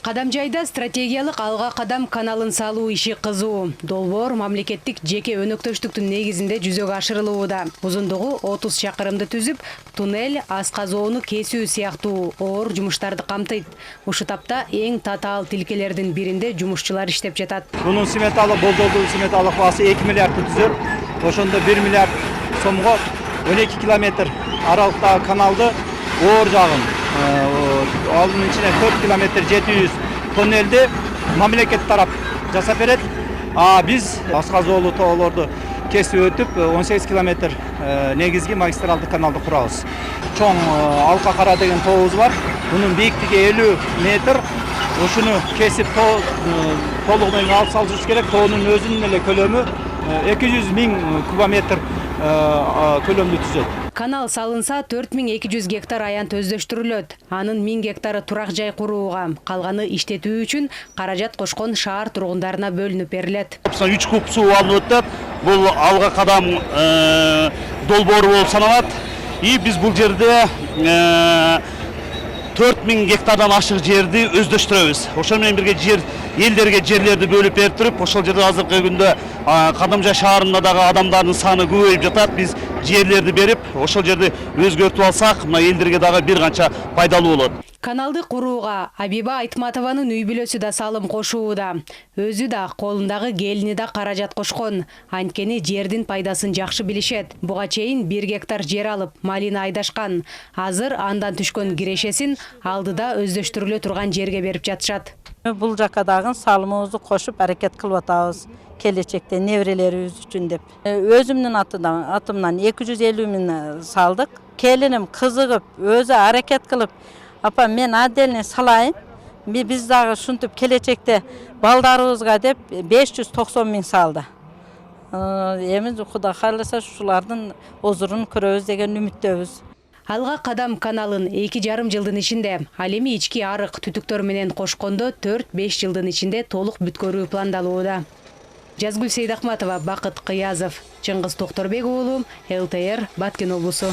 Кадамжайда стратегиялык алга кадам каналын салуу иши кызуу. Долбоор мамлекеттик жеке өнөктөштүктүн негизинде жүзөгө ашырылууда. Узундугу 30 чакырымды түзүп, туннель, асказоону кесүү сыяктуу оор жумуштарды камтыйт. Ушу тапта эң татаал тилкелердин биринде жумушчулар иштеп жатат. Bunun болжолдуу сметалык баасы 2 миллиардты түзөр. Ошондо 1 миллиард сомго 12 километр аралыктагы каналды оор жагын, алынын ичине 4 километр 700 тоннелди мамлекет тарап жасап берет. Биз асказоолуу тоолорду кесип өтүп 18 километр негизги магистралдык каналды курабыз. Чоң Алка Кара деген тообуз бар. Bunun бийиктиги 50 метр. Ошуну кесип толугу менен алып салышыбыз керек. Тоонун өзүнүн эле көлөмү 200 миң кубометр көлөмдү түзөт. Канал салынса 4200 гектар аянт өздөштүрүлөт. Анын 1000 гектары турак жай курууга, калганы иштетүү үчүн каражат кошкон шаар тургундарына бөлүнүп берилет. 3 куб суу алынып өтөт. Бул алга кадам долбоору болуп саналат. И биз бул жерде 4000 гектардан ашык жерди өздөштүрөбүз. Ошол менен бирге элдерге жерлерди бөлүп берип туруп, ошол жерде азыркы күндө Кадамжай шаарында дагы адамдардын саны көбөйүп жатат. Биз жерлерди берип, ошол жерди өзгөртүп алсак, мына элдерге дагы бир канча пайдалуу болот. Каналды курууга Абиба Айтматованын үй бүлөсү да салым кошууда. Өзү да колундагы келини да каражат кошкон. Анткени жердин пайдасын жакшы билишет. Буга чейин 1 гектар жер алып, малина айдашкан. Азыр андан түшкөн кирешесин алдыда өздөштүрүлө турган жерге берип жатышат. Бул жака дагы салымыбызды кошуп аракет кылып атабыз. Келечекте неберелерибиз үчүн деп. Өзүмдүн атымдан 250 миң салдык. Келиним кызыгып, өзү аракет кылып, апа мен отдельно салайын. Биз дагы ушинтип келечекте балдарыбызга деп 590 миң салды. Эми Кудай кааласа ушулардын озурун көрөбүз деген үмүттөбүз. Алга кадам каналын 2,5 жылдын ичинде, ал эми ички арык түтүктөр менен кошкондо 4-5 жылдын ичинде толук бүткөрүү пландалууда. Жазгүл Сейдахматова, Бакыт Кыязов, Чыңгыз Токторбек уулу, ЛТР, Баткен облусу.